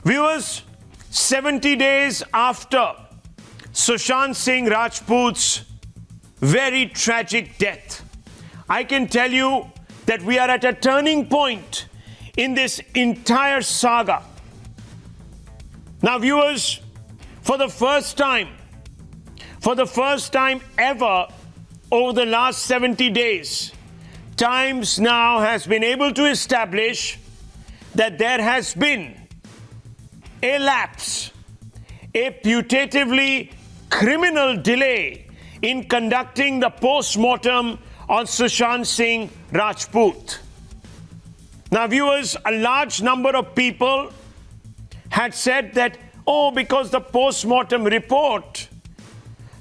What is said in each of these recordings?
Viewers, 70 days after Sushant Singh Rajput's very tragic death, I can tell you that we are at a turning point in this entire saga. Now, viewers, for the first time ever over the last 70 days, Times now has been able to establish that there has been a lapse, a putatively criminal delay in conducting the postmortem on Sushant Singh Rajput. Now, viewers, a large number of people had said that, because the postmortem report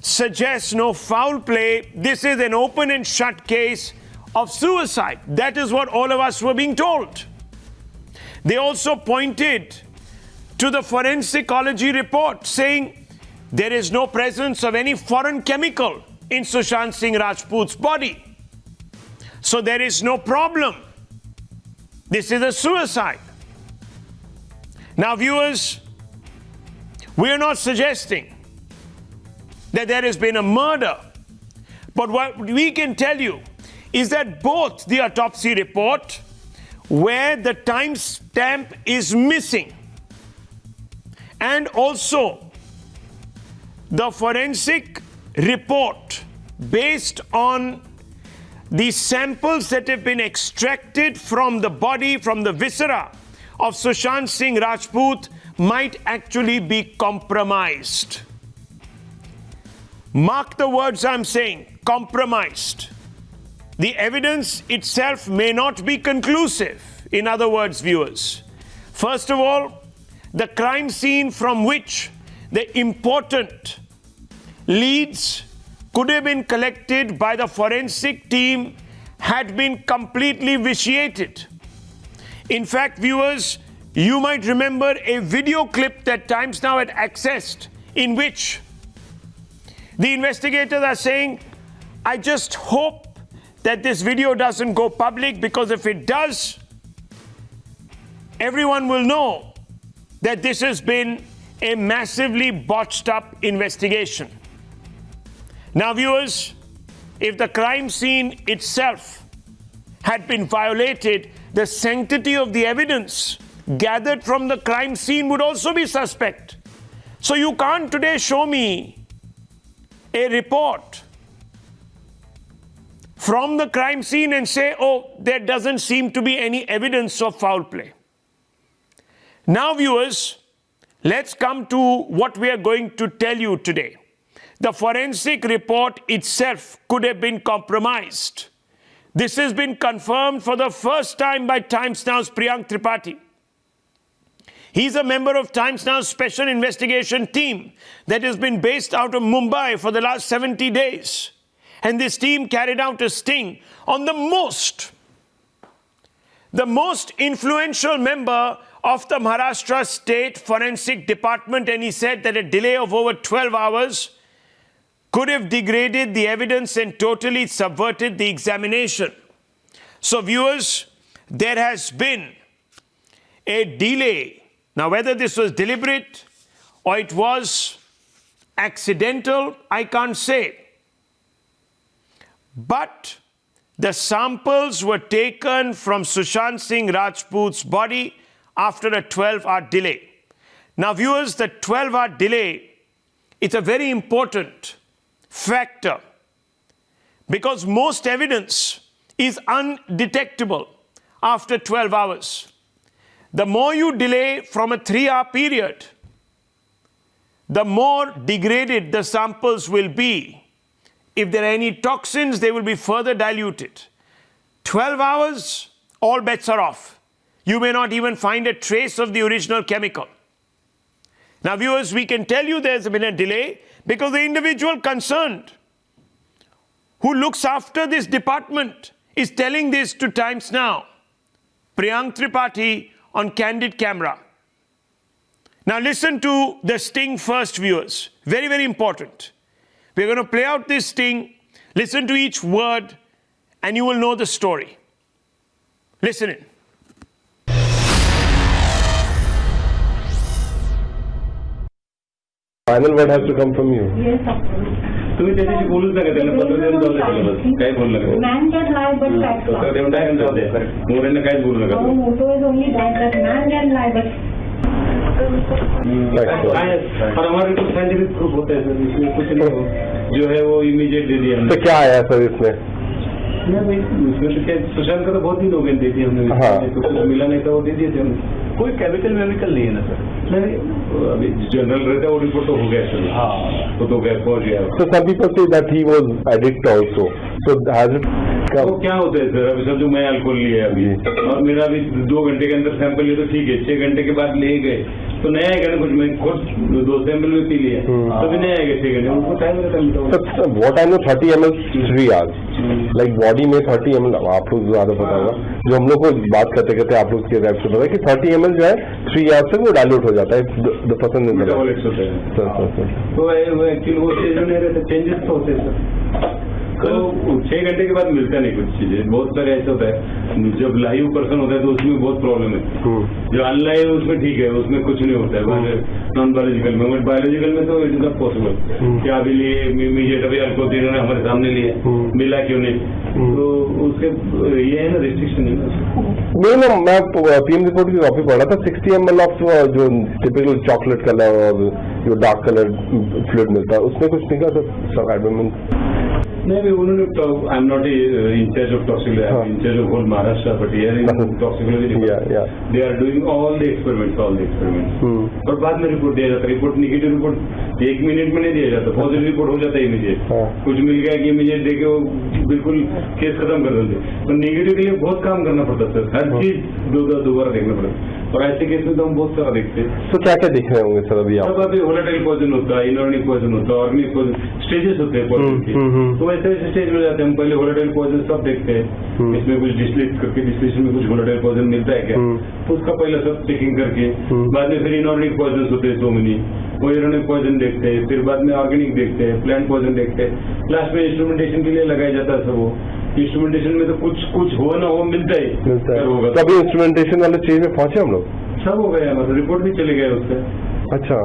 suggests no foul play, this is an open and shut case of suicide. That is what all of us were being told. They also pointed to the forensicology report saying there is no presence of any foreign chemical in Sushant Singh Rajput's body. So there is no problem. This is a suicide. Now, viewers, we are not suggesting that there has been a murder. But what we can tell you is that both the autopsy report, where the timestamp is missing, and also the forensic report based on the samples that have been extracted from the body, from the viscera of Sushant Singh Rajput, might actually be compromised. Mark the words I'm saying, compromised. The evidence itself may not be conclusive. In other words, viewers, first of all, the crime scene from which the important leads could have been collected by the forensic team had been completely vitiated. In fact, viewers, you might remember a video clip that Times Now had accessed in which the investigators are saying, I just hope that this video doesn't go public, because if it does, everyone will know that this has been a massively botched up investigation. Now, viewers, if the crime scene itself had been violated, the sanctity of the evidence gathered from the crime scene would also be suspect. So you can't today show me a report from the crime scene and say, there doesn't seem to be any evidence of foul play. Now, viewers, let's come to what we are going to tell you today. The forensic report itself could have been compromised. This has been confirmed for the first time by Times Now's Priyank Tripathi. He's a member of Times Now's special investigation team that has been based out of Mumbai for the last 70 days. And this team carried out a sting on the most influential member of the Maharashtra State Forensic Department, and he said that a delay of over 12 hours could have degraded the evidence and totally subverted the examination. So, viewers, there has been a delay. Now, whether this was deliberate or it was accidental, I can't say. But the samples were taken from Sushant Singh Rajput's body after a 12-hour delay. Now, viewers, the 12-hour delay, it's a very important factor because most evidence is undetectable after 12 hours. The more you delay from a 3-hour period, the more degraded the samples will be. If there are any toxins, they will be further diluted. 12 hours, all bets are off. You may not even find a trace of the original chemical. Now, viewers, we can tell you there's been a delay because the individual concerned who looks after this department is telling this to Times Now. Priyank Tripathi on candid camera. Now, listen to the sting first, viewers. Very, very important. We're going to play out this sting, listen to each word, and you will know the story. Listen in. final word has to come from you. Yes, of course. तुम्ही त्याच्याशी बोलूच नका, त्यांना पत्र देऊन जाऊ द्या, बस काय बोलू नका. Man can lie, but facts पत्र not. देऊन टाकून जाऊ द्या, मोऱ्यांना काहीच बोलू नका. Our motto is only that man can lie, but और हमारे कुछ साइंटिफिक प्रूफ होता है सर, इसमें कुछ नहीं जो है वो इमीडिएट दे दिया. तो क्या आया सर इसमें? उसमें तो क्या, सुशांत का तो बहुत दिन हो गए दे दिए हमने. हाँ. तो कुछ मिला नहीं था वो दे दिए थे हमने. कोई केमिकल वेमिकल नहीं है ना सर. नहीं, अभी जनरल रहता है वो रिपोर्ट तो हो गया सर. हाँ, तो गया पहुंच गया. So some people say that he was addict also. So has it? तो क्या होता है सर, अभी समझो मैं अल्कोहल लिया अभी और मेरा अभी 2 घंटे के अंदर सैंपल लिया तो ठीक है, 6 घंटे के बाद ले गए तो नया आएगा ना कुछ. मैं खुद 2 सैंपल में पी लिया तो भी नया आएगा 6 घंटे. उनको टाइम रहता है. What I know 30 ml 3 hours. Like body में 30 ml, आप लोग ज्यादा पता होगा, जो हम लोग को बात करते करते आप लोग के रैप से पता है कि 30 ml जो है 3 hours से वो डाइल्यूट हो जाता है. द पर्सन इज मेटाबॉलिक्स होता है. तो वो एक्चुअली वो चीज नहीं रहता, चेंजेस तो होते हैं सर. तो 6 घंटे के बाद मिलता नहीं कुछ चीजें. बहुत सारे ऐसा होता है जब लाइव पर्सन होता है तो उसमें बहुत प्रॉब्लम है. जो अनलाइव उसमें ठीक है, उसमें कुछ नहीं होता है नॉन बायोलॉजिकल में. बट बायोलॉजिकल में तो इट इज नॉट पॉसिबल. क्या अभी लिए इमीडिएट अभी अल्कोहल इन्होंने हमारे सामने लिए, मिला क्यों नहीं? तो उसके ये है ना रिस्ट्रिक्शन है ना. नहीं ना, मैं पीएम रिपोर्ट की कॉपी पढ़ा था. 60 ml ऑफ जो टिपिकल चॉकलेट कलर और जो डार्क कलर फ्लूइड मिलता है उसमें कुछ नहीं का सर एडवर्टाइजमेंट. नहीं, उन्होंने I am not in charge of toxicology, I am in charge of whole Maharashtra, but here in toxicology they are doing all the experiments. और बाद में रिपोर्ट दिया जाता है. रिपोर्ट निगेटिव रिपोर्ट 1 मिनट में नहीं दिया जाता, पॉजिटिव रिपोर्ट हो जाता है इमीडिएट. कुछ मिल गया कि इमीडिएट देके वो बिल्कुल केस खत्म कर देते. तो निगेटिव के लिए बहुत काम करना पड़ता सर, हर चीज दोबारा देखना पड़ता. और ऐसे केस में तो हम बहुत सारा देखते हैं. तो क्या क्या देख रहे होंगे सर अभी आप? अभी वोलेटाइल पॉइजन होता है, इनऑर्गेनिक पॉइजन होता है, ऑर्गेनिक पॉइजन, स्टेजेस होते हैं पॉइजन के. तो ऐसे स्टेज में जाते हैं हम. पहले वोलेटाइल पॉइजन सब देखते हैं, इसमें कुछ डिस्टिलेट करके डिस्टिलेशन में कुछ वोलेटाइल पॉइजन मिलता है क्या, तो उसका पहले सब चेकिंग करके बाद में फिर इनऑर्गेनिक पॉइजन होते हैं 100 मिनी, वो इनऑर्गेनिक पॉइजन देखते हैं. फिर बाद में ऑर्गेनिक देखते हैं, प्लांट पॉइजन देखते हैं. लास्ट में इंस्ट्रूमेंटेशन के लिए लगाया जाता है सब. वो इंस्ट्रूमेंटेशन में तो कुछ हो ना हो मिलता है होगा. तो अभी इंस्ट्रूमेंटेशन वाले चीज में पहुंचे हम लोग, सब हो गया, मतलब रिपोर्ट भी चले गए उससे. अच्छा,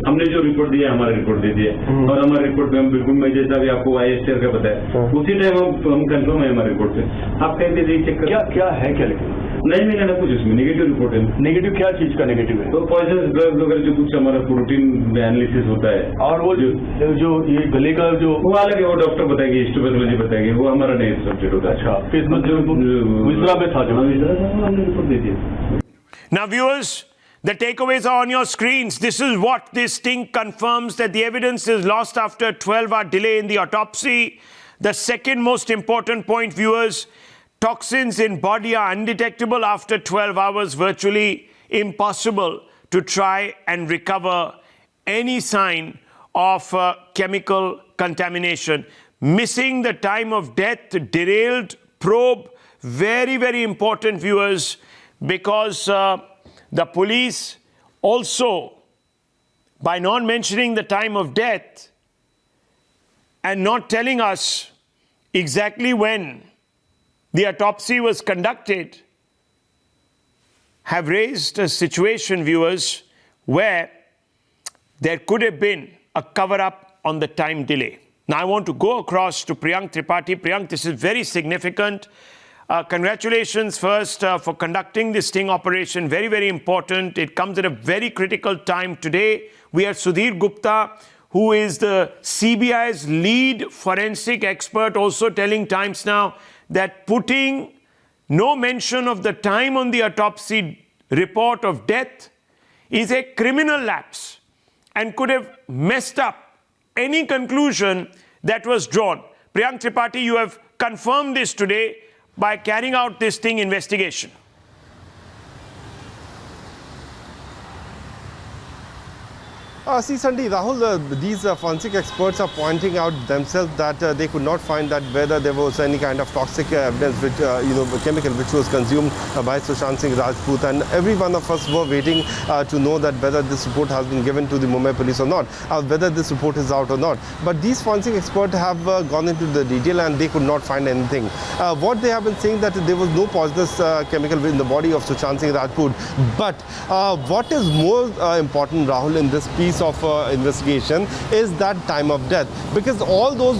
हमने जो रिपोर्ट दिया हमारा रिपोर्ट दे दिया और हमारे रिपोर्ट में हम बिल्कुल, मैं जैसा भी आपको ISTR का बताया उसी टाइम हम कंफर्म है हमारे रिपोर्ट से. आप कहीं दे दीजिए चेक कर. क्या है क्या लिखा? नहीं मिला ना कुछ इसमें. नेगेटिव रिपोर्ट है. नेगेटिव क्या चीज का नेगेटिव है? तो पॉइजन ड्रग्स वगैरह जो कुछ हमारा प्रोटीन एनालिसिस होता है. और वो जो ये गले का जो वो अलग है, वो डॉक्टर बताएगी, हिस्टोपैथोलॉजी बताएगी, वो हमारा नहीं सब्जेक्ट होता है. अच्छा, फिर जो गुजरा में था जो हमने रिपोर्ट दे दिया. Now viewers, the takeaways are on your screens. This is what this sting confirms, that the evidence is lost after 12-hour delay in the autopsy. The second most important point, viewers, toxins in body are undetectable after 12 hours, virtually impossible to try and recover any sign of chemical contamination. Missing the time of death, derailed probe, very, very important, viewers, because the police also, by not mentioning the time of death and not telling us exactly when the autopsy was conducted, have raised a situation, viewers, where there could have been a cover-up on the time delay. Now I want to go across to Priyank Tripathi. Priyank, this is very significant. Congratulations first for conducting this sting operation. Very, very important. It comes at a very critical time. Today, we have Sudhir Gupta, who is the CBI's lead forensic expert, also telling Times Now that putting no mention of the time on the autopsy report of death is a criminal lapse and could have messed up any conclusion that was drawn. Priyank Tripathi, you have confirmed this today by carrying out this sting investigation. See, Sandy, Rahul, these forensic experts are pointing out themselves that they could not find that whether there was any kind of toxic evidence, which, chemical which was consumed by Sushant Singh Rajput, and every one of us were waiting to know that whether this report has been given to the Mumbai police or not, whether this report is out or not. But these forensic experts have gone into the detail and they could not find anything. What they have been saying that there was no poisonous chemical in the body of Sushant Singh Rajput. But what is more important, Rahul, in this piece piece of investigation is that time of death, because all those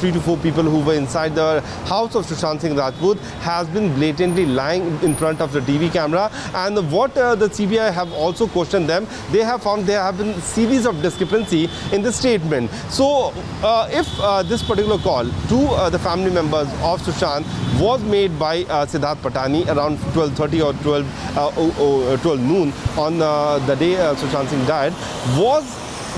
3 to 4 people who were inside the house of Sushant Singh Rajput has been blatantly lying in front of the TV camera. And what the CBI have also questioned them, they have found there have been series of discrepancy in the statement. So if this particular call to the family members of Sushant was made by Siddharth Patani around 12:30 or 12 noon on the day Sushant Singh died, was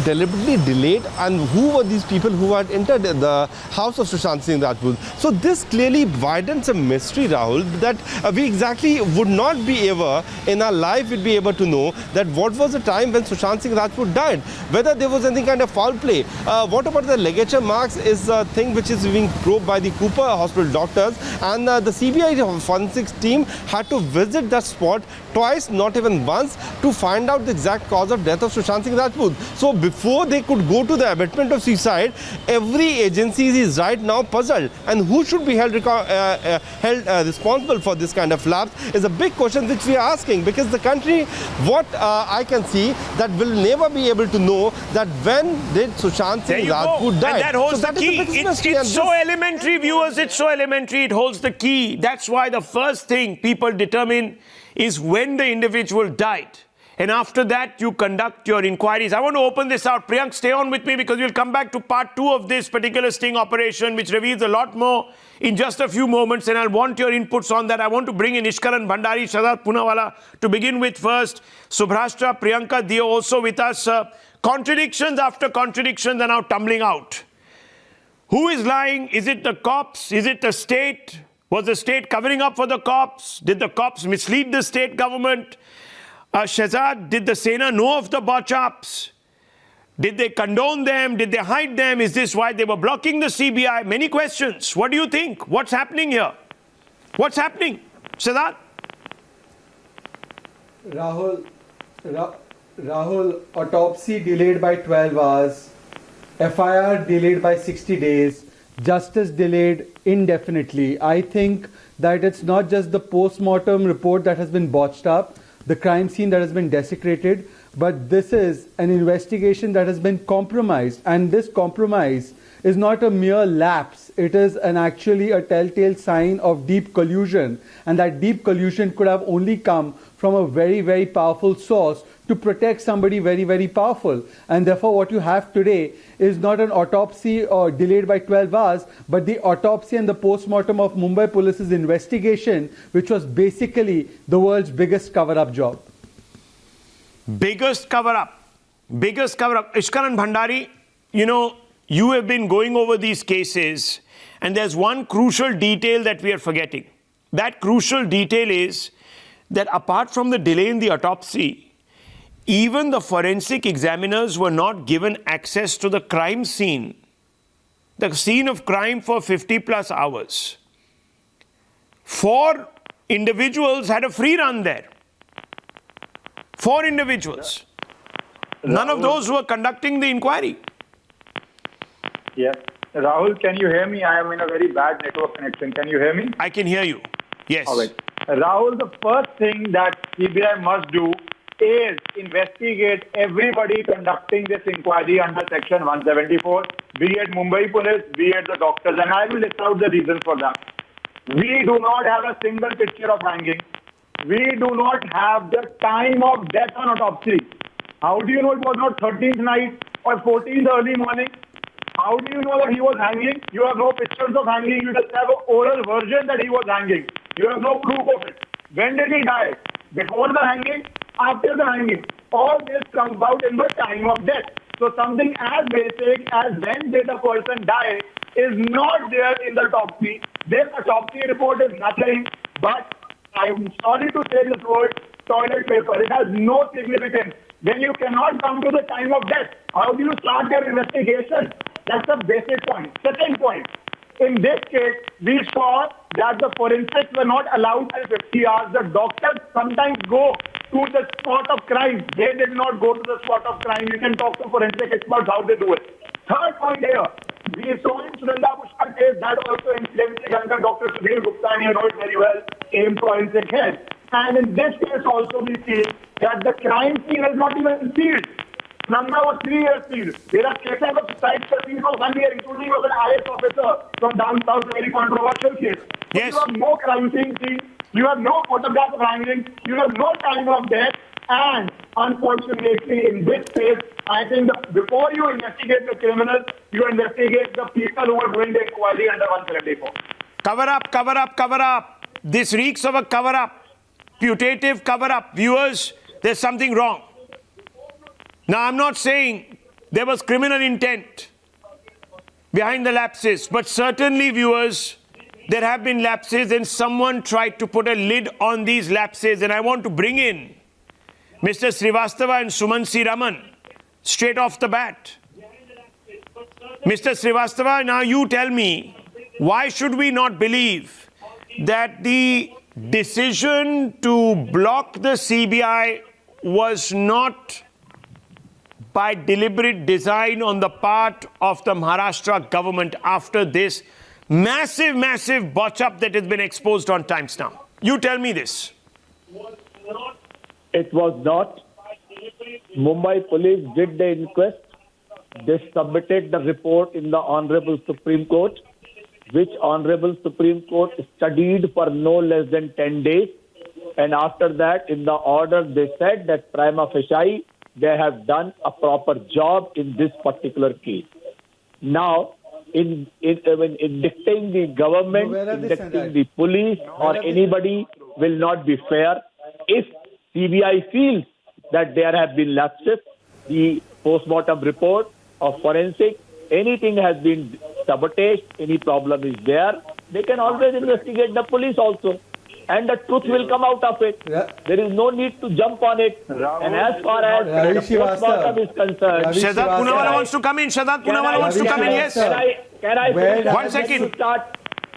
deliberately delayed, and who were these people who had entered the house of Sushant Singh Rajput? So this clearly widens a mystery, Rahul, that we exactly would not be ever in our life would be able to know that what was the time when Sushant Singh Rajput died, whether there was any kind of foul play. What about the ligature marks is a thing which is being probed by the Cooper Hospital doctors, and the CBI forensics team had to visit that spot twice, not even once, to find out the exact cause of death of Sushant Singh Rajput. So before they could go to the abatement of suicide, every agency is right now puzzled, and who should be held responsible for this kind of lapse is a big question which we are asking, because the country, what I can see, that will never be able to know that when did Sushant Singh Rajput die. And that holds So the that is key. biggest mystery, It's and so this- elementary, viewers. It's so elementary. It holds the key. That's why the first thing people determine is when the individual died. And after that, you conduct your inquiries. I want to open this out. Priyank, stay on with me, because we'll come back to part 2 of this particular sting operation, which reveals a lot more in just a few moments. And I'll want your inputs on that. I want to bring in Ishkaran Bhandari, Shehzad Poonawala to begin with first. Subhrashtra, Priyanka, they are also with us. Contradictions after contradictions are now tumbling out. Who is lying? Is it the cops? Is it the state? Was the state covering up for the cops? Did the cops mislead the state government? Shehzad, did the Sena know of the botch-ups? Did they condone them? Did they hide them? Is this why they were blocking the CBI? Many questions. What do you think? What's happening here? What's happening? Shehzad? Rahul, autopsy delayed by 12 hours, FIR delayed by 60 days, justice delayed indefinitely. I think that it's not just the post-mortem report that has been botched up, the crime scene that has been desecrated, but this is an investigation that has been compromised, and this compromise is not a mere lapse. It is actually a telltale sign of deep collusion, and that deep collusion could have only come from a very, very powerful source to protect somebody very, very powerful. And therefore what you have today is not an autopsy or delayed by 12 hours, but the autopsy and the post-mortem of Mumbai Police's investigation, which was basically the world's biggest cover-up job. Biggest cover-up. Biggest cover-up. Ishkaran Bhandari, you know, you have been going over these cases, and there's one crucial detail that we are forgetting. That crucial detail is that apart from the delay in the autopsy, even the forensic examiners were not given access to the crime scene, the scene of crime, for 50 plus hours. 4 individuals had a free run there. 4 individuals. None of those were conducting the inquiry. Yes. Rahul, can you hear me? I am in a very bad network connection. Can you hear me? I can hear you. Yes. All right. Rahul, the first thing that CBI must do is investigate everybody conducting this inquiry under Section 174, be it Mumbai Police, be it the doctors, and I will list out the reasons for that. We do not have a single picture of hanging. We do not have the time of death on autopsy. How do you know it was not 13th night or 14th early morning? How do you know that he was hanging? You have no pictures of hanging. You just have an oral version that he was hanging. You have no proof of it. When did he die? Before the hanging? After the hanging? All this comes out in the time of death. So something as basic as when did a person die is not there in the autopsy. This autopsy report is nothing but, I'm sorry to say this word, toilet paper. It has no significance. When you cannot come to the time of death, how do you start your investigation? That's the basic point. Second point, in this case, we saw that the forensics were not allowed by 50 hours. The doctors sometimes go to the spot of crime. They did not go to the spot of crime. You can talk to forensic experts how they do it. Third point here, we saw in Srinda Pushkar case that also incidentally under Dr. Sudhir Gupta, and you know it very well, came forensic head. And in this case also we see that the crime scene is not even sealed. Nanda was 3 years please. There are cases of suicide proceedings for 1 year, including of an IS officer from down south, a very controversial case. Yes. You have no crime scene, you have no photograph of hanging, you have no time of death, and unfortunately in this case, I think before you investigate the criminals, you investigate the people who are doing the inquiry under 174. Cover up, cover up, cover up. This reeks of a cover up. Putative cover up. Viewers, there's something wrong. Now, I'm not saying there was criminal intent behind the lapses, but certainly, viewers, there have been lapses and someone tried to put a lid on these lapses. And I want to bring in Mr. Srivastava and Suman C. Raman straight off the bat. Mr. Srivastava, now you tell me, why should we not believe that the decision to block the CBI was not by deliberate design on the part of the Maharashtra government after this massive, massive botch-up that has been exposed on Times Now? You tell me this. It was not. Mumbai police did the inquest. They submitted the report in the Honorable Supreme Court, which Honorable Supreme Court studied for no less than 10 days. And after that, in the order, they said that prima facie, they have done a proper job in this particular case. Now, in dictating the government, in dictating the police or anybody will not be fair. If CBI feels that there have been lapses, the postmortem report of forensic, anything has been sabotaged, any problem is there, they can always investigate the police also. And the truth will come out of it. Yeah. There is no need to jump on it. And as far as the postmortem is concerned, Shehzad Poonawala wants to come in. Shehzad Poonawala wants to come in, yes. Can I finish up? 1 second.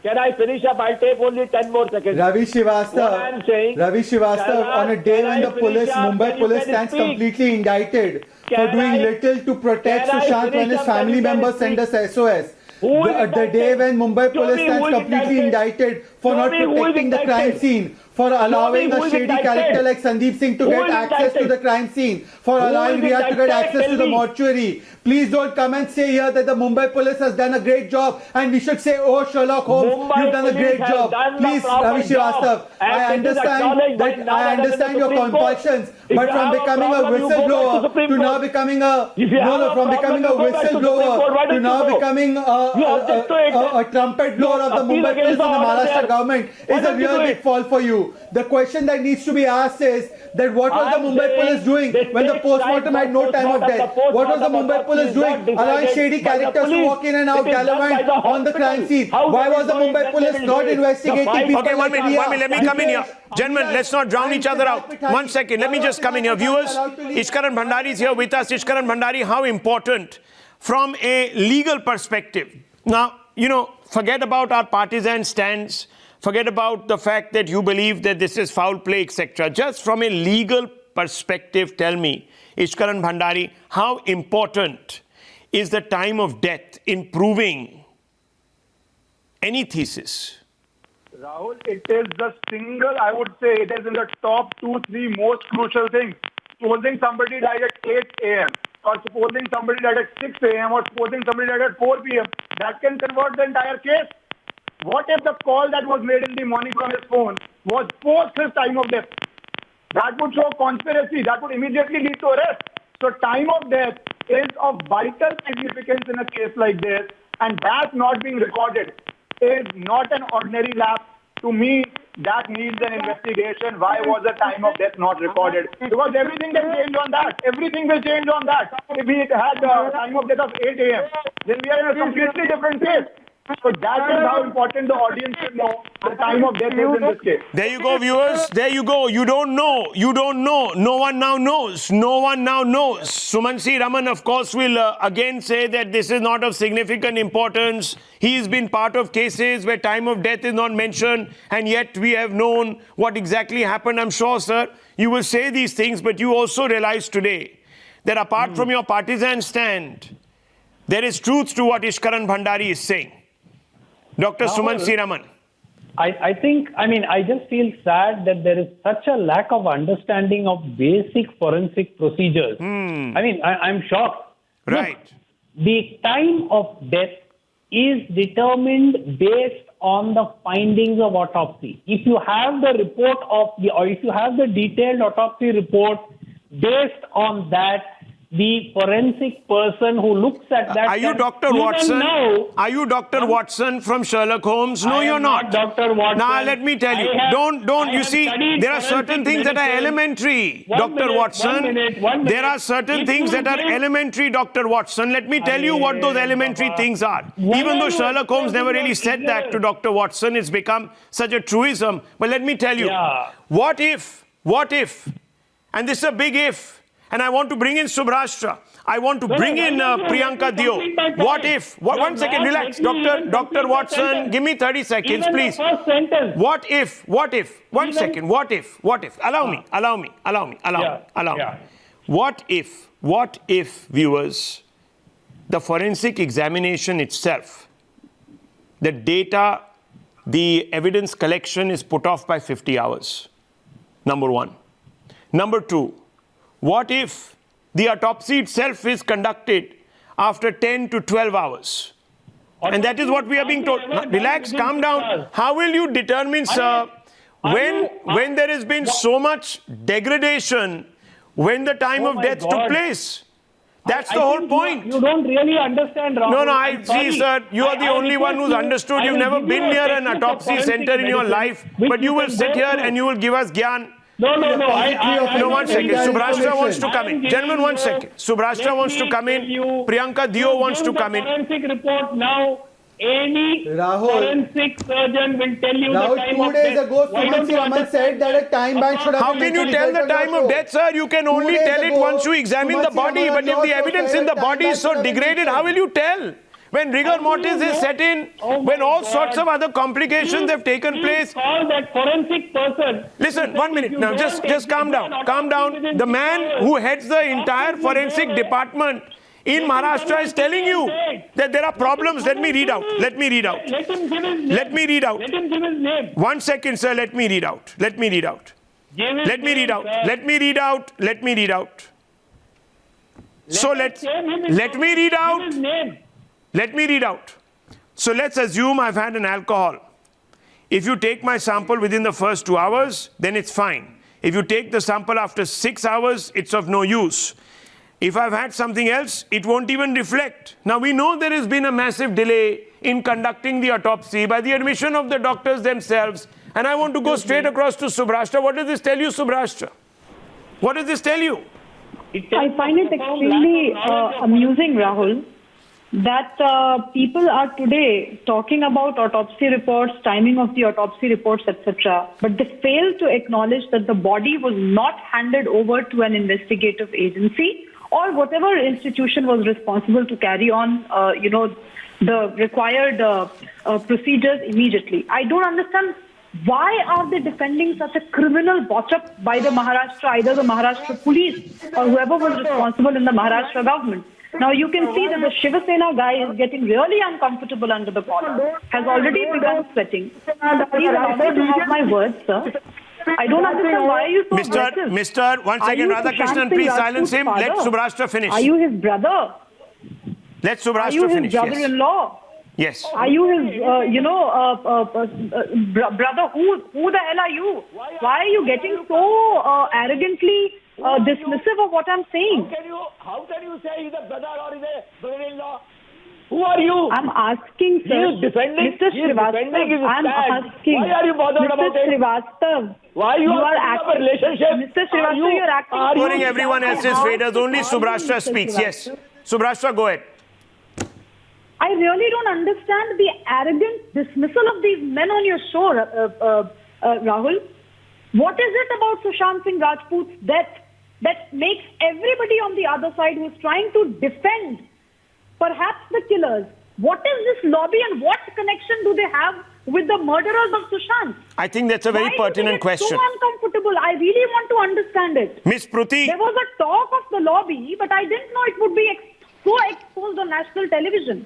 Can I finish up? I'll take only 10 more seconds. Ravi What I am saying, Srivastava, on a day when the finish up? Mumbai Then you police can stands speak. completely indicted for Can doing I- little to protect can I Sushant when finish his up? family Then you can members send speak. us SOS. Who is The indicted? day when Mumbai Show police me stands who is completely indicted for Show not me who is protecting the crime indicted. scene, for allowing who a is shady indicted. character like Sandeep Singh to Who get is access to indicted. the crime scene, for Who allowing is Riyad to get indicted? access Tell to the me. mortuary. Please don't come and say here that the Mumbai police has done a great job and we should say, oh Sherlock Holmes, Mumbai you've done a police great has job. done the Please, proper Ravi job. Srivastava, And I it is acknowledged by none I other than the understand your Supreme Court. compulsions, If but you from have a becoming a problem, you go back to whistleblower Supreme to now Court. becoming a If you have a from problem, becoming a you go back to Supreme Court. Why whistleblower don't to you now go? becoming You object to it. a trumpet blower of the Appeal Mumbai against police and the the order Maharashtra there. government Why is a don't you real do big it? fall for you. The question that needs to be asked is that what was the I'm Mumbai saying police doing they when the take postmortem time had no for time of postmortem. death? The What was the postmortem Mumbai police is doing? not decided Allowing shady by the characters to police. walk in and out It is done by gallivant the on the crime hospital. scene. How Why they was the will do it, Mumbai when police they will not do it. investigating The fight- people Okay, like 1 minute, Riya? let me come in here. Gentlemen, let's not drown each other out. 1 second, let me just come in here. Viewers, Ishkaran Bhandari is here with us. Ishkaran Bhandari, how important from a legal perspective? Now, forget about our partisan stands. Forget about the fact that you believe that this is foul play, etc. Just from a legal perspective, tell me, Ishkaran Bhandari, how important is the time of death in proving any thesis? Rahul, it is the single, I would say, it is in the top 2-3 most crucial things. Supposing somebody died at 8 a.m. or supposing somebody died at 6 a.m. or supposing somebody died at 4 p.m. that can convert the entire case. What if the call that was made in the morning from his phone was post his time of death? That would show conspiracy. That would immediately lead to arrest. So time of death is of vital significance in a case like this, and that not being recorded is not an ordinary lapse. To me, that needs an investigation. Why was the time of death not recorded? Because everything can change on that. Everything will change on that. If we had a time of death of 8 a.m., then we are in a completely different case. So that is how important the audience should know the time of death is in this case. There you go, viewers. There you go. You don't know. You don't know. No one now knows. No one now knows. Suman C. Raman, of course, will again say that this is not of significant importance. He has been part of cases where time of death is not mentioned, and yet we have known what exactly happened. I'm sure, sir, you will say these things, but you also realize today that apart from your partisan stand, there is truth to what Ishkaran Bhandari is saying. Dr. Suman C. Raman. I think, I just feel sad that there is such a lack of understanding of basic forensic procedures. I'm shocked. Right. Look, the time of death is determined based on the findings of autopsy. If you have the report or if you have the detailed autopsy report, based on that, the forensic person who looks at that... Are you Dr. Watson? Are you Dr. Watson from Sherlock Holmes? No, you're not. Dr. Watson. Now, let me tell you. You see, there are certain things that are elementary, Dr. Watson. There are certain things that are elementary, Dr. Watson. Let me tell you what those elementary things are. Even though Sherlock Holmes never really said that to Dr. Watson, it's become such a truism. But let me tell you, what if, and this is a big if, and I want to bring in Subhrashtra. I want to bring in Priyanka Dio. What if? One second, relax. Dr. Watson, give me 30 seconds, please. What if? One second. What if? Allow me. What if, viewers, the forensic examination itself, the data, the evidence collection is put off by 50 hours? Number one. Number two, what if the autopsy itself is conducted after 10 to 12 hours? And that is what we are being told. Relax, calm down. How will you determine, sir, when there has been so much degradation, when the time of death took place? That's the whole point. You don't really understand, Rahul. No, I see, sir. You are the only one who's understood. You've never been near an autopsy center in your life. But you will sit here and you will give us gyan. No, one second. Subhrashtra wants to come in. Gentlemen, 1 second. Subhrashtra wants to come in. Priyanka Dio wants to come in. Forensic report now. Any forensic surgeon will tell you the time of death. 2 days ago, Sushant Singh Rajput said that a time bank should have How can you tell the time of death, sir? You can only tell it once you examine the body. But if the evidence in the body is so degraded, how will you tell? When rigor mortis is set in, when all sorts of other complications have taken place. Call that forensic person. Listen, 1 minute now. Just calm down. Calm down. The man who heads the entire forensic department in Maharashtra is telling you that there are problems. Let me read out. Let him give his name. Let me read out. Let him give his name. 1 second, sir. Let me read out. Let me read out. So let me read out. Let me read out. So let's assume I've had an alcohol. If you take my sample within the first 2 hours, then it's fine. If you take the sample after 6 hours, it's of no use. If I've had something else, it won't even reflect. Now we know there has been a massive delay in conducting the autopsy by the admission of the doctors themselves. And I want to go straight across to Subhrashtra. What does this tell you, Subhrashtra? What does this tell you? I find it extremely amusing, Rahul, that people are today talking about autopsy reports, timing of the autopsy reports, etc. But they fail to acknowledge that the body was not handed over to an investigative agency or whatever institution was responsible to carry on, the required procedures immediately. I don't understand why are they defending such a criminal botch-up by the Maharashtra, either the Maharashtra police or whoever was responsible in the Maharashtra government. Now you can see that the Shiva Sena guy is getting really uncomfortable under the collar, has already begun sweating. Please allow me to have my words, sir. I don't understand why are you so aggressive. Mr. 1 second, Radhakrishnan, please silence him. Let Subhrashtra finish. Are you his brother? Let Subhrashtra finish. Are you his brother-in-law? Yes. Are you his, brother? Who the hell are you? Why are you getting so arrogantly dismissive of what I'm saying? How can you say he's a brother or he's a brother-in-law? Who are you? I'm asking, sir. He is defending. Mr. Srivastav, I'm asking. Why are you bothered about it? Mr. Srivastav. Why you are acting a relationship? Mr. Srivastav, you're acting. Ignoring everyone else's faders, only Subhrashtra speaks. Yes. Subhrashtra, go ahead. I really don't understand the arrogant dismissal of these men on your show, Rahul. What is it about Sushant Singh Rajput's death that makes everybody on the other side who's trying to defend perhaps the killers? What is this lobby and what connection do they have with the murderers of Sushant? I think that's a very pertinent question. So uncomfortable. I really want to understand it. Miss Pruthi. There was a talk of the lobby, but I didn't know it would be so exposed on national television.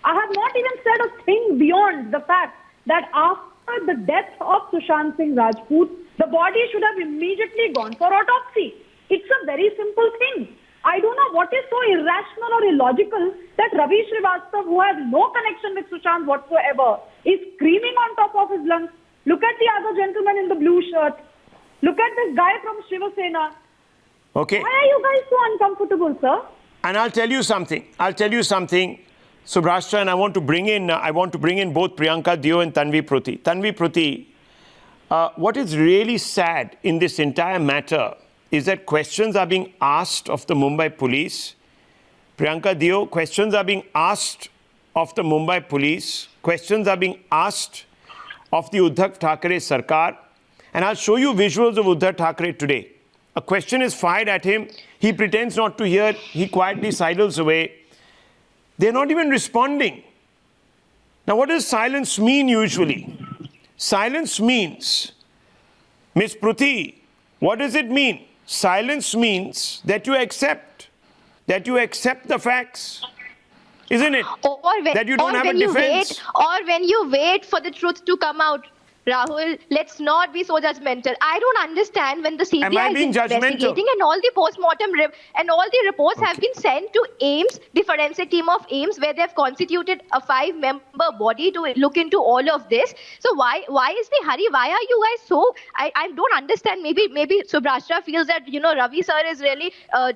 I have not even said a thing beyond the fact that after the death of Sushant Singh Rajput, the body should have immediately gone for autopsy. It's a very simple thing. I don't know what is so irrational or illogical that Ravi Srivastava, who has no connection with Sushant whatsoever, is screaming on top of his lungs. Look at the other gentleman in the blue shirt. Look at this guy from Shiva Sena. Okay. Why are you guys so uncomfortable, sir? And I'll tell you something. Subhrashtra, and I want to bring in both Priyanka Deo and Tanvi Pruthi. Tanvi Pruthi, what is really sad in this entire matter is that questions are being asked of the Mumbai police. Priyanka Deo, questions are being asked of the Mumbai police. Questions are being asked of the Uddhav Thackeray Sarkar. And I'll show you visuals of Uddhav Thackeray today. A question is fired at him. He pretends not to hear. He quietly sidles away. They're not even responding. Now, what does silence mean usually? Silence means, Ms. Pruthi, what does it mean? Silence means that you accept the facts, isn't it? That you don't have a defense. Or when you wait for the truth to come out. Rahul, let's not be so judgmental. I don't understand when the CBI is investigating and all the postmortem and all the reports have been sent to AIMS, the forensic team of AIMS, where they have constituted a 5-member body to look into all of this. So why is the hurry? Why are you guys so? I don't understand. Maybe Subhrashtra feels that Ravi sir is really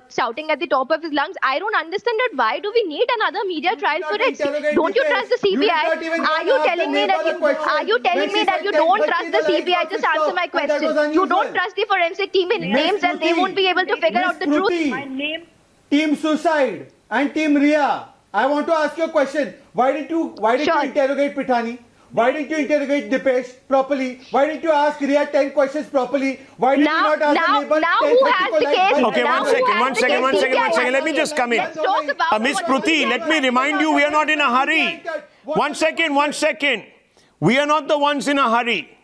shouting at the top of his lungs. I don't understand that. Why do we need another media trial for it? Don't you trust the CBI? Are you telling me that you don't trust the CBI? Just answer my question. You don't trust the forensic team in names and they won't be able to figure out the truth. My name. Team Suicide and Team Ria, I want to ask you a question. Why did you interrogate Pithani? Why didn't you interrogate Dipesh properly? Why didn't you ask Ria 10 questions properly? Why did you not ask the neighbor 10 critical lines? Okay, one second. Let me just come in. Ms. Pruthi, let me remind you, we are not in a hurry. One second. We are not the ones in a hurry.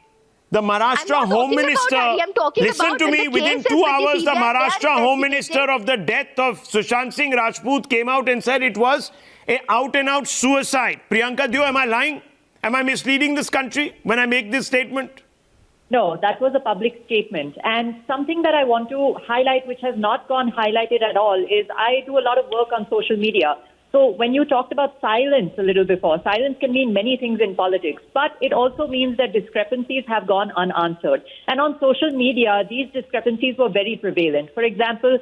The Maharashtra Home Minister, listen to me, within 2 hours, the Maharashtra Home Minister of the death of Sushant Singh Rajput came out and said it was an out-and-out suicide. Priyanka Deo, am I lying? Am I misleading this country when I make this statement? No, that was a public statement. And something that I want to highlight, which has not gone highlighted at all, is I do a lot of work on social media. So when you talked about silence a little before, silence can mean many things in politics, but it also means that discrepancies have gone unanswered. And on social media, these discrepancies were very prevalent. For example,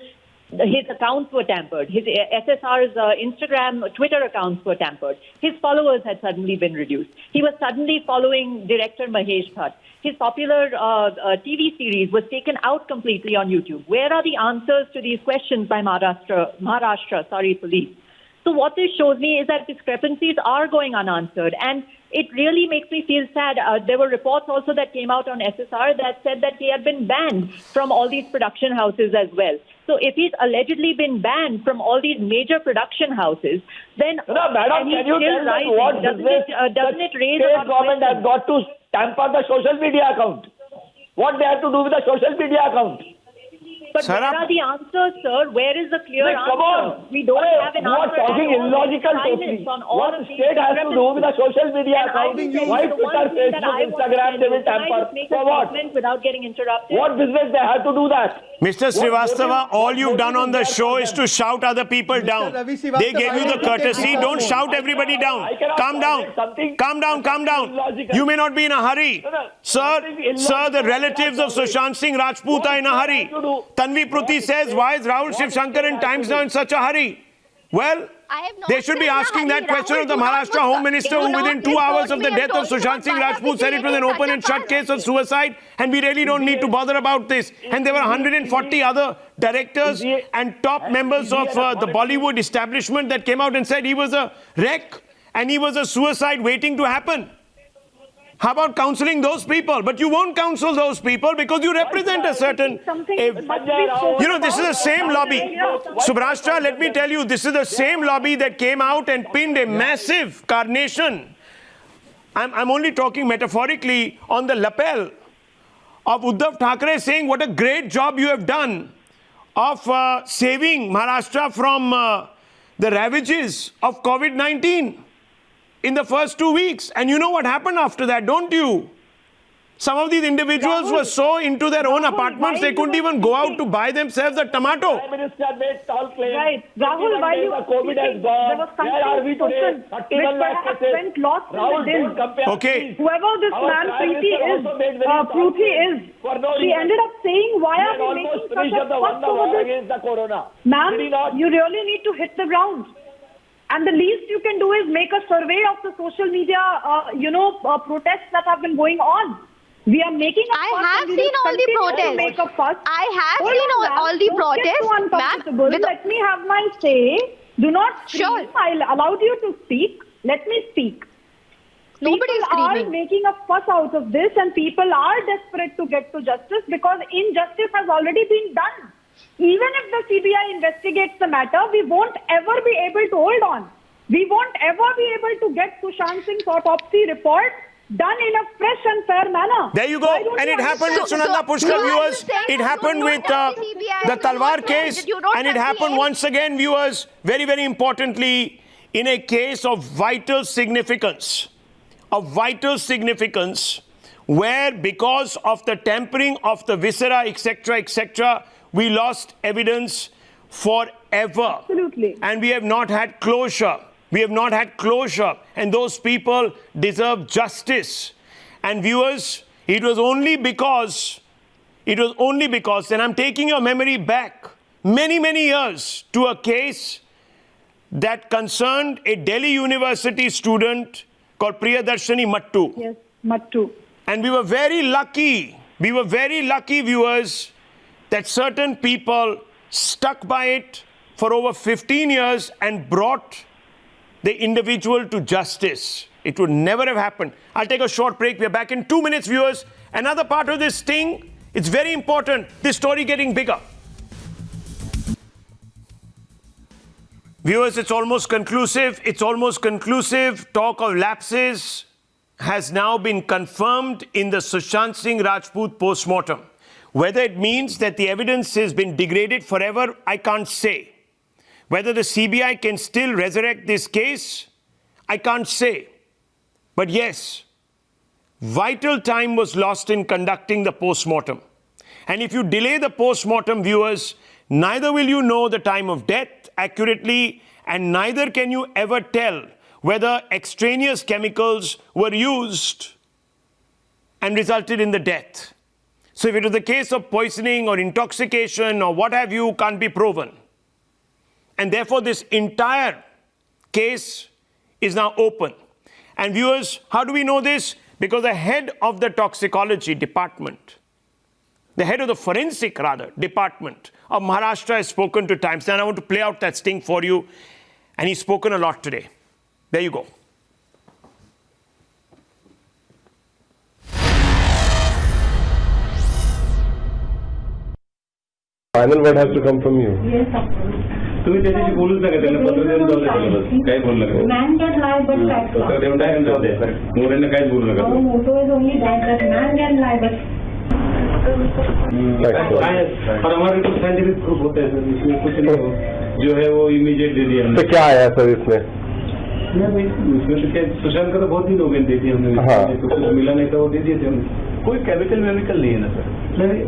his accounts were tampered. His SSR's Instagram, Twitter accounts were tampered. His followers had suddenly been reduced. He was suddenly following director Mahesh Bhatt. His popular TV series was taken out completely on YouTube. Where are the answers to these questions by Maharashtra police? So what this shows me is that discrepancies are going unanswered, and it really makes me feel sad. There were reports also that came out on SSR that said that he had been banned from all these production houses as well. So if he's allegedly been banned from all these major production houses, then madam, can you tell me what business doesn't it raise state government has got to tamper the social media account? What they have to do with the social media account? But where are the answers, sir? Where is the clear answer? Come on. We don't have an answer. You are talking illogical totally. What state has to do with the social media account? Why Twitter, Facebook, Instagram, they will tamper? For what? Without getting interrupted. What business they have to do that? Mr. Srivastava, all you've done on the show is to shout other people down. They gave you the courtesy. Don't shout everybody down. Calm down. You may not be in a hurry. Sir, the relatives of Sushant Singh Rajput are in a hurry. Tanvi Pruthi says, why is Rahul Shivshankar and Times now in such a hurry? Well, they should be asking that question of the Maharashtra Home Minister, who within 2 hours of the death of Sushant Singh Rajput said it was an open and shut case of suicide and we really don't need to bother about this. And there were 140 other directors and top members of the Bollywood establishment that came out and said he was a wreck and he was a suicide waiting to happen. How about counseling those people? But you won't counsel those people because you represent a certain... this is the same lobby. Subhrashtra, let me tell you, this is the same lobby that came out and pinned a massive carnation. I'm only talking metaphorically on the lapel of Uddhav Thackeray saying what a great job you have done of saving Maharashtra from the ravages of COVID-19. In the first 2 weeks. And you know what happened after that, don't you? Some of these individuals Rahul, were so into their own Rahul, apartments, why they couldn't you are even go out speaking? to buy themselves a tomato. Prime Minister made tall claims. Right. Rahul, while you were COVID has speaking, gone. there was Where are we something today? spoken 31 which lakh perhaps cases. went lost in Rahul, the din. don't compare. Okay. please. Whoever this Our man Prime Preeti Minister is, also made very strong Preeti is, claims for no she reason. ended up saying, why We are had we almost making such finished a the fuss war over this? against the corona. Ma'am, Did he not? you really need to hit the ground. And the least you can do is make a survey of the social media, protests that have been going on. We are making a fuss. I have and we seen will all the continue to protests. Make a fuss. I have Hold seen on, ma'am. all the Don't protests, get too uncomfortable. ma'am. Let me have my say. Do not scream. Sure. I allowed you to speak. Let me speak. Nobody is People are screaming. making a fuss out of this, and people are desperate to get to justice because injustice has already been done. Even if the CBI investigates the matter, we won't ever be able to hold on. We won't ever be able to get Sushant Singh's autopsy report done in a fresh and fair manner. There you go. Why don't And you it happened with understand? Sunanda Pushkar, So viewers. I'm saying It happened you with don't have the CBI, the you Talwar don't case. have- you don't And it have happened the- once again, viewers, very, very importantly, in a case of vital significance. Of vital significance, where because of the tampering of the viscera, etc., we lost evidence forever. Absolutely. And we have not had closure. We have not had closure. And those people deserve justice. And viewers, it was only because, and I'm taking your memory back many, many years to a case that concerned a Delhi University student called Priyadarshini Mattu. Yes, Mattu. And we were very lucky, viewers, that certain people stuck by it for over 15 years and brought the individual to justice. It would never have happened. I'll take a short break. We're back in 2 minutes, viewers. Another part of this sting, it's very important, this story getting bigger. Viewers, it's almost conclusive. Talk of lapses has now been confirmed in the Sushant Singh Rajput postmortem. Whether it means that the evidence has been degraded forever, I can't say. Whether the CBI can still resurrect this case, I can't say. But yes, vital time was lost in conducting the postmortem. And if you delay the postmortem, viewers, neither will you know the time of death accurately, and neither can you ever tell whether extraneous chemicals were used and resulted in the death. So if it was the case of poisoning or intoxication or what have you, can't be proven. And therefore, this entire case is now open. And viewers, how do we know this? Because the head of the toxicology department, the head of the forensic, department of Maharashtra has spoken to Times. And I want to play out that sting for you. And he's spoken a lot today. There you go. Final word has to come from you. तुम्ही त्याच्याशी बोलूच नका, त्यांना पत्र देऊन जाऊ द्या, त्याला बस काही बोलू नका. Man can lie, but facts पत्र not. देऊन टाकून जाऊ द्या. मोऱ्यांना काहीच बोलू नका. Our motto is only that man can lie, but और हमारे कुछ साइंटिफिक प्रूफ होता है सर, इसमें कुछ नहीं हो जो है वो इमीडिएट दे दिया हमने. तो क्या आया सर इसमें? उसमें तो क्या, सुशांत का तो बहुत दिन हो गए दे दिया हमने. हाँ. तो कुछ मिला नहीं था, वो दे दिए थे हमने. कोई केमिकल वेमिकल नहीं है ना सर. नहीं,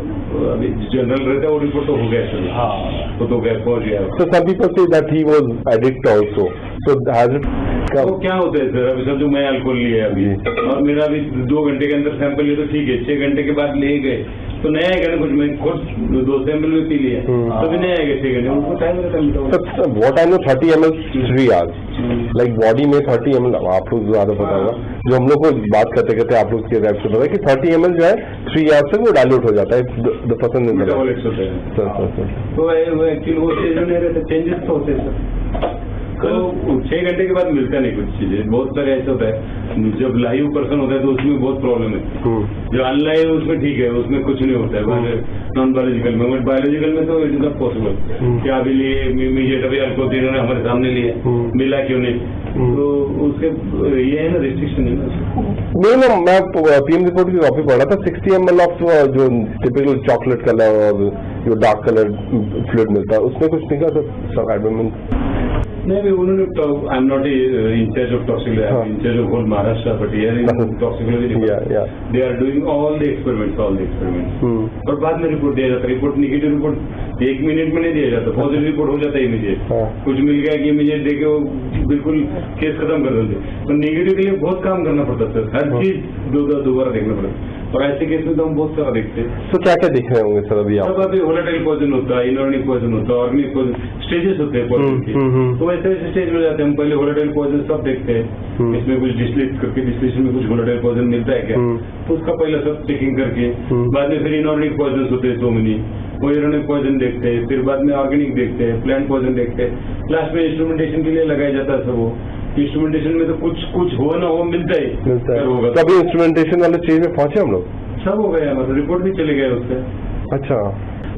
अभी जनरल रहता है वो रिपोर्ट तो हो गया सर. हाँ, तो गया पहुंच गया. So some people say that he was addict also. So has it? वो क्या होता है सर, अभी समझो मैं अल्कोहल लिया अभी और मेरा अभी 2 घंटे के अंदर सैंपल लिया तो ठीक है, 6 घंटे के बाद ले गए तो नया आएगा ना कुछ. मैं खुद 2 सैंपल भी पी लिए तो भी नया आएगा 6 घंटे. उनको टाइम लगता है. What I know, 30 ml 3 hours. Like body में 30 ml, आप लोग ज्यादा पता होगा. जो हम लोग को बात करते करते आप लोग के रैप से पता है कि 30 ml जो है 3 hours से वो डाइल्यूट हो जाता है. The person in the मेटाबॉलिक्स होता है. तो वो एक्चुअली वो चेंज नहीं रहता, चेंजेस तो होते हैं सर. तो 6 घंटे के बाद मिलता नहीं कुछ चीजें. बहुत सारे ऐसा होता है जब लाइव पर्सन होता है तो उसमें बहुत प्रॉब्लम है. जो अनलाइव उसमें ठीक है, उसमें कुछ नहीं होता है नॉन बायोलॉजिकल में. बट बायोलॉजिकल में तो इट इज नॉट पॉसिबल. क्या अभी लिए इमीडिएट अभी अल्कोहल इन्होंने हमारे सामने लिए, मिला क्यों नहीं? तो उसके ये है ना रिस्ट्रिक्शन है ना. नहीं, मैं पीएम रिपोर्ट की कॉपी पढ़ा था. 60 ml ऑफ जो टिपिकल चॉकलेट कलर और जो डार्क कलर फ्लूइड मिलता है उसमें कुछ नहीं था सर. नहीं उन्होंने I am not in charge of toxicology, I am in charge of whole Maharashtra, but here in toxicology they are doing all the experiments और बाद में रिपोर्ट दिया जाता है। रिपोर्ट नेगेटिव रिपोर्ट 1 मिनट में नहीं दिया जाता, पॉजिटिव रिपोर्ट हो जाता है इमीडिएट। कुछ मिल गया कि इमीडिएट देके वो बिल्कुल केस खत्म कर देते, तो नेगेटिव के लिए बहुत काम करना पड़ता है, हर चीज दोबारा देखना पड़ता है, और ऐसे केस में तो हम बहुत सारा देखते हैं। तो क्या क्या देख रहे होंगे सर अभी आप? अभी वोलेटाइल पॉइजन होता है, इनऑर्गेनिक पॉइजन होता है, ऑर्गेनिक पॉइजन, स्टेजेस होते हैं पॉइजन के, तो वैसे वैसे स्टेज में जाते हैं हम। पहले वोलेटाइल पॉइजन सब देखते हैं, इसमें कुछ डिस्टिलेट करके डिस्टिलेशन में कुछ वोलेटाइल पॉइजन मिलता है क्या, तो उसका पहले सब चेकिंग करके, बाद में फिर इनऑर्गेनिक पॉइजन होते हैं 100 मिनी, वो इनऑर्गेनिक पॉइजन देखते हैं, फिर बाद में ऑर्गेनिक देखते हैं, प्लांट पॉइजन देखते हैं, लास्ट में इंस्ट्रूमेंटेशन के लिए लगाया जाता है सब। वो इंस्ट्रूमेंटेशन में तो कुछ हो ना हो मिलता है होगा। कभी इंस्ट्रूमेंटेशन वाले चीज में पहुंचे हम लोग? सब हो गया, मतलब रिपोर्ट भी चले गए उससे। अच्छा,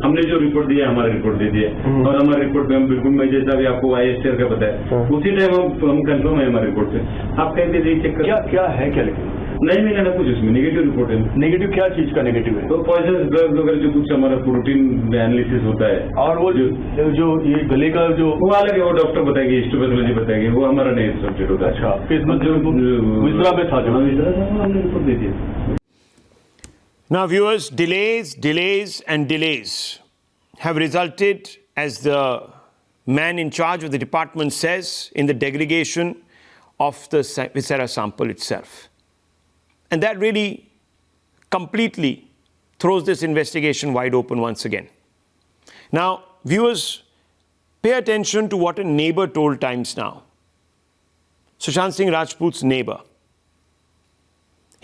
हमने जो रिपोर्ट दिया हमारा रिपोर्ट दे दिया, और हमारे रिपोर्ट में हम बिल्कुल, मैं जैसा भी आपको ISTR का बताया उसी टाइम हम कंफर्म है हमारे रिपोर्ट से। आप कहीं भी चेक कर क्या है क्या लिखा नहीं मिला ना कुछ उसमें, नेगेटिव रिपोर्ट है। नेगेटिव क्या चीज का नेगेटिव है? तो पॉइजन ड्रग्स वगैरह जो कुछ हमारा प्रोटीन एनालिसिस होता है, और वो जो ये गले का जो वो अलग है, वो डॉक्टर बताएगी, हिस्टोपैथोलॉजी बताएगी, वो हमारा नहीं सब्जेक्ट होता है। अच्छा, गुजरा में था जो हमने रिपोर्ट दे दिया। Now, viewers, delays and delays have resulted, as the man in charge of the department says, in the degradation of the viscera sample itself. And that really completely throws this investigation wide open once again. Now, viewers, pay attention to what a neighbor told Times Now. Sushant Singh Rajput's neighbor.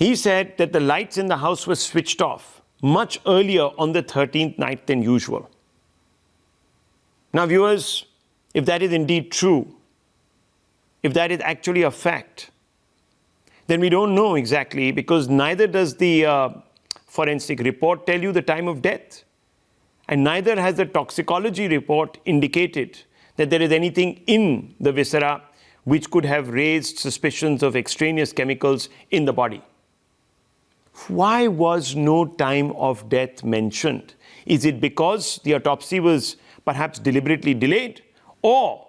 He said that the lights in the house were switched off much earlier on the 13th night than usual. Now, viewers, if that is indeed true, if that is actually a fact, then we don't know exactly, because neither does the forensic report tell you the time of death, and neither has the toxicology report indicated that there is anything in the viscera which could have raised suspicions of extraneous chemicals in the body. Why was no time of death mentioned? Is it because the autopsy was perhaps deliberately delayed? Or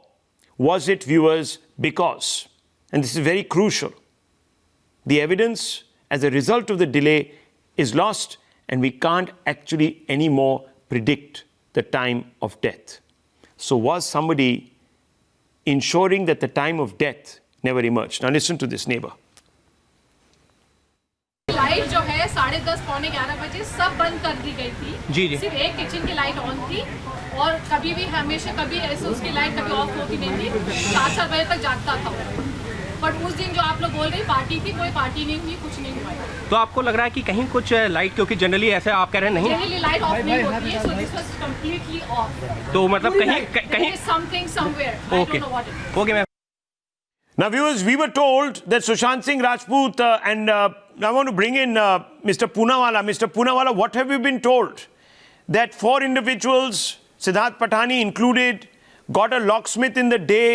was it, viewers, because, and this is very crucial, the evidence as a result of the delay is lost and we can't actually anymore predict the time of death. So was somebody ensuring that the time of death never emerged? Now listen to this neighbor. Light जो है 10:30 पौने 11 बजे सब बंद कर दी गई थी। जी। सिर्फ एक किचन की लाइट ऑन थी, और कभी भी हमेशा कभी ऐसे उसकी लाइट कभी ऑफ होती नहीं थी, 4 बजे तक जागता था। बट उस दिन जो आप लोग बोल रहे पार्टी थी, कोई पार्टी नहीं हुई, कुछ नहीं हुआ। तो आपको लग रहा है कि कहीं कुछ लाइट, क्योंकि जनरली ऐसे आप कह रहे हैं नहीं, जनरली लाइट ऑफ नहीं होती है, so this was completely off. तो मतलब कहीं something somewhere, I don't know what it is. Okay ma'am. Now, viewers, we were told that Sushant Singh Rajput, and I want to bring in Mr. Poonawala. Mr. Poonawala, what have you been told? That 4 individuals, Siddharth Patani included, got a locksmith in the day,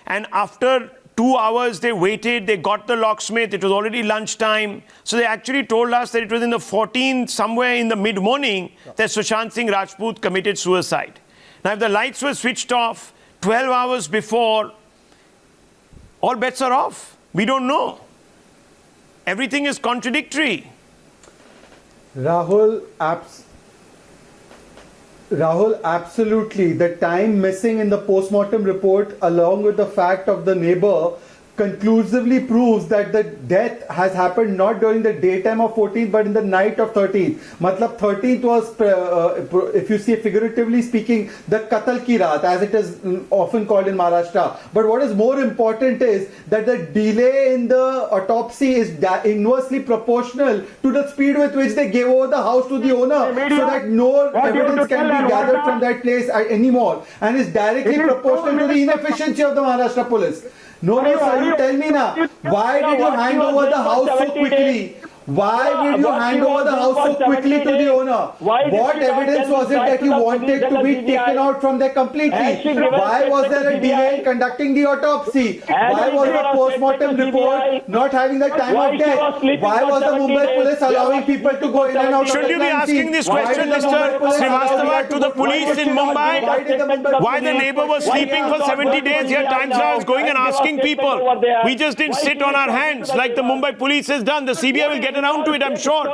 and after 2 hours they waited, they got the locksmith, it was already lunchtime. So they actually told us that it was in the 14th, somewhere in the mid-morning, that Sushant Singh Rajput committed suicide. Now, if the lights were switched off 12 hours before, all bets are off. We don't know. Everything is contradictory. Rahul, absolutely. The time missing in the postmortem report, along with the fact of the neighbor, conclusively proves that the death has happened not during the daytime of 14th but in the night of 13th. Matlab 13th was, if you see figuratively speaking, the Katal ki raat, as it is often called in Maharashtra. But what is more important is that the delay in the autopsy is inversely proportional to the speed with which they gave over the house to the owner, so that no evidence can be gathered from that place anymore, and is directly proportional to the inefficiency of the Maharashtra police. No, sir, you tell me now, why did you hand over the house so quickly? Why did you hand over the house so quickly to the owner? What evidence was it that you wanted to be taken out from there completely? Why was there a delay in conducting the autopsy? Why was the postmortem report not having the time of death? Why was the Mumbai police allowing people to go in and out? Should you be asking this question, Mr. Srivastava, to the police in Mumbai? Why the neighbor was sleeping for 70 days here? Times Now is going and asking people. We just didn't sit on our hands like the Mumbai police has done. The CBI will get around to it, I'm sure.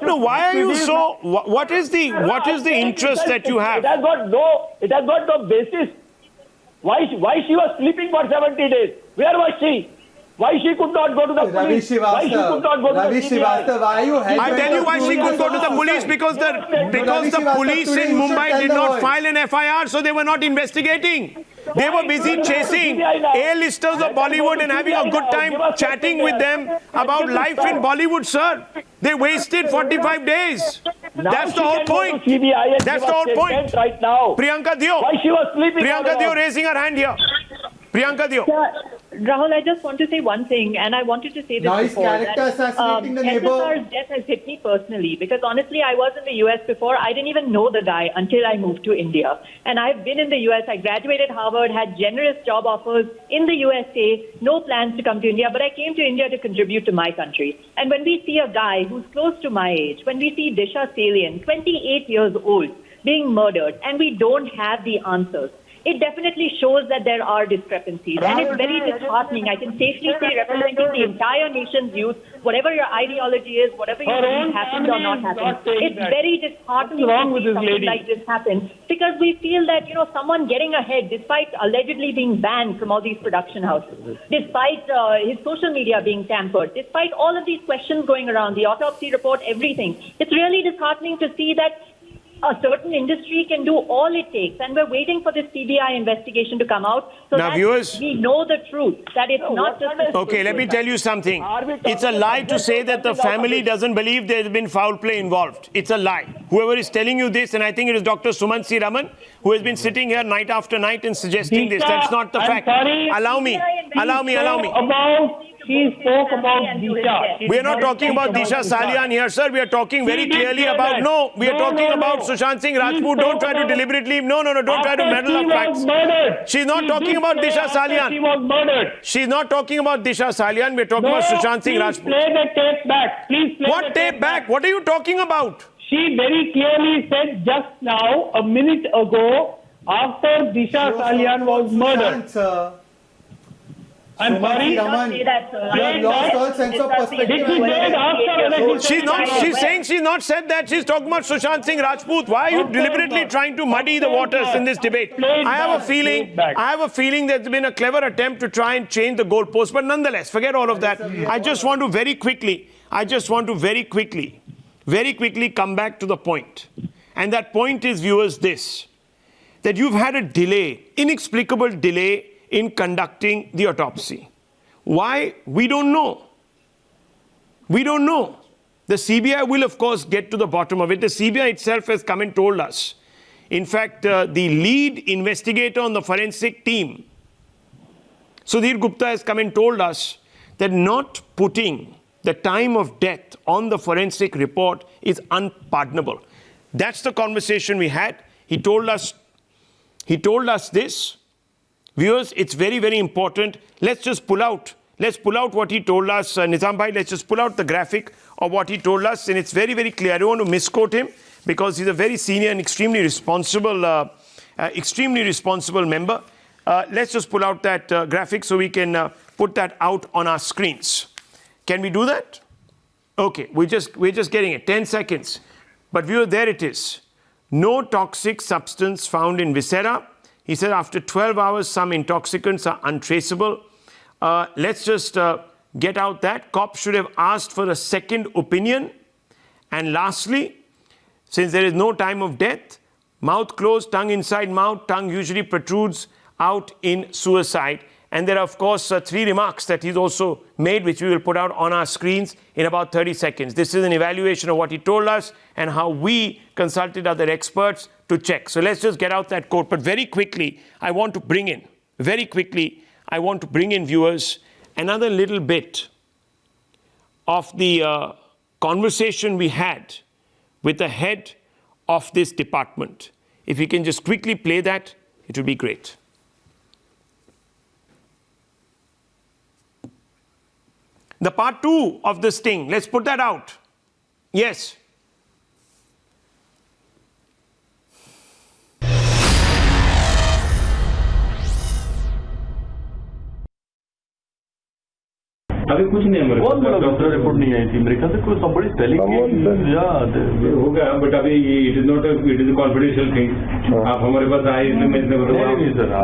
No, why are you so? What is the interest that you have? It has got no basis. Why she was sleeping for 70 days? Where was she? Why she could not go to the police? Why she could not go to the CBI? Why you I tell you why she couldn't go to the police, because the police in Mumbai did not file an FIR, so they were not investigating. They were busy chasing A-listers of Bollywood and having a good time chatting with them about life in Bollywood, sir. They wasted 45 days. That's the whole point. That's the whole point. Right now. Priyanka Dio. Why she was sleeping? Priyanka Dio raising her hand here. Priyanka Dio. Rahul, I just want to say one thing, and I wanted to say this Now before. character assassinating the neighbor. SSR's death has hit me personally, because honestly, I was in the US before. I didn't even know the guy until I moved to India. And I've been in the US. I graduated Harvard, had generous job offers in the USA, no plans to come to India, but I came to India to contribute to my country. And when we see a guy who's close to my age, when we see Disha Salian, 28 years old, being murdered, and we don't have the answers, it definitely shows that there are discrepancies. And it's very disheartening. I can safely say, representing the entire nation's youth, whatever your ideology is, whatever you think happens or not happens, it's very disheartening to see something like this happen, because we feel that, someone getting ahead, despite allegedly being banned from all these production houses, despite his social media being tampered, despite all of these questions going around, the autopsy report, everything, it's really disheartening to see that a certain industry can do all it takes, and we're waiting for this CBI investigation to come out so now, that viewers, we know the truth, that it's not just... Okay, let me tell you something. It's a lie to say that the family doesn't believe there's been foul play involved. It's a lie. Whoever is telling you this, and I think it is Dr. Sumant C. Raman, who has been sitting here night after night and suggesting this. That's not the fact. Allow me. He spoke about Disha. We are not talking about Disha Salian here, sir. We are talking very clearly about... No, we are talking about Sushant Singh Rajput. Don't try to deliberately... No, don't try to meddle up facts. She's not talking about Disha Salian. She was murdered. She's not talking about Disha Salian. We're talking about Sushant Singh Rajput. Please play the tape back. What tape back? What are you talking about? She very clearly said just now, a minute ago, after Disha Salian was murdered. I'm sorry. You have lost all sense of perspective. She's saying she's not said that. She's talking about Sushant Singh Rajput. Why are you deliberately trying to muddy the waters in this debate? I have a feeling there's been a clever attempt to try and change the goalposts. But nonetheless, forget all of that. I just want to very quickly come back to the point. And that point is, viewers, this. That you've had a delay, inexplicable delay, in conducting the autopsy. Why? We don't know. We don't know. The CBI will, of course, get to the bottom of it. The CBI itself has come and told us. In fact, the lead investigator on the forensic team, Sudhir Gupta, has come and told us that not putting the time of death on the forensic report is unpardonable. That's the conversation we had. He told us this. Viewers, it's very, very important. Let's pull out what he told us. Nizam bhai, let's just pull out the graphic of what he told us. And it's very, very clear. I don't want to misquote him because he's a very senior and extremely responsible member. Let's just pull out that graphic so we can put that out on our screens. Can we do that? Okay, we're just getting it. 10 seconds. But viewer, there it is. No toxic substance found in viscera. He said after 12 hours, some intoxicants are untraceable. Let's just get out that. Cops should have asked for a second opinion. And lastly, since there is no time of death, mouth closed, tongue inside mouth, tongue usually protrudes out in suicide. And there are, of course, 3 remarks that he's also made, which we will put out on our screens in about 30 seconds. This is an evaluation of what he told us and how we consulted other experts to check. So let's just get out that quote. But very quickly, I want to bring in, viewers, another little bit of the conversation we had with the head of this department. If you can just quickly play that, it would be great. The part 2 of the sting, let's put that out. Yes. अभी कुछ नहीं हमारे कौन बोला doctor report नहीं आई थी मेरे ख्याल से कोई somebody telling होगा बट अभी it is not it is confidential thing आप हमारे पास आए इसलिए मैं इतने बताऊँ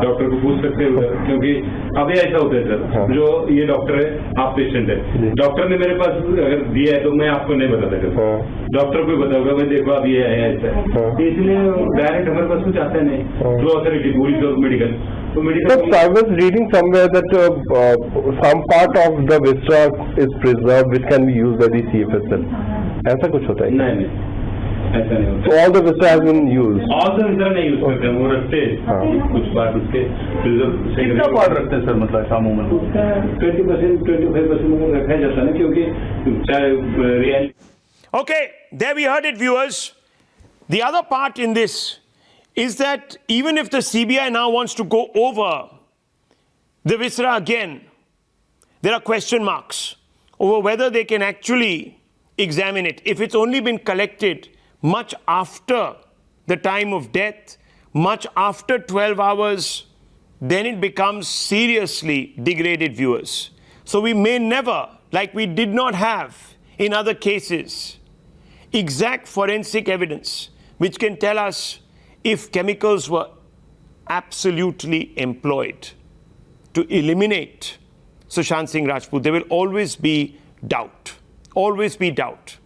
डॉक्टर को पूछ सकते हो क्योंकि अभी ऐसा होता है सर जो ये डॉक्टर है आप पेशेंट है डॉक्टर ने मेरे पास अगर दिया है तो मैं आपको नहीं बता सकता डॉक्टर को बताऊंगा भाई देखो अब ये है ऐसा इसलिए डायरेक्ट हमारे पास कुछ आता नहीं जो अथॉरिटी पुलिस और medical But I was reading somewhere that some part of the viscera is preserved, which can be used by the CFSL. ऐसा कुछ होता है? नहीं, ऐसा नहीं होता. So all the viscera has been used. All the viscera नहीं use करते हैं, वो रखते हैं कुछ पार्ट उसके. कितना पार्ट रखते हैं सर मतलब सामूहिक? 20%, 25% रखा जाता है ना क्योंकि चाहे real. Okay, there we heard it, viewers. The other part in this is that even if the CBI now wants to go over the viscera again, there are question marks over whether they can actually examine it. If it's only been collected much after the time of death, much after 12 hours, then it becomes seriously degraded, viewers. So we may never, like we did not have in other cases, exact forensic evidence which can tell us if chemicals were absolutely employed to eliminate Sushant Singh Rajput. There will always be doubt. Always be doubt.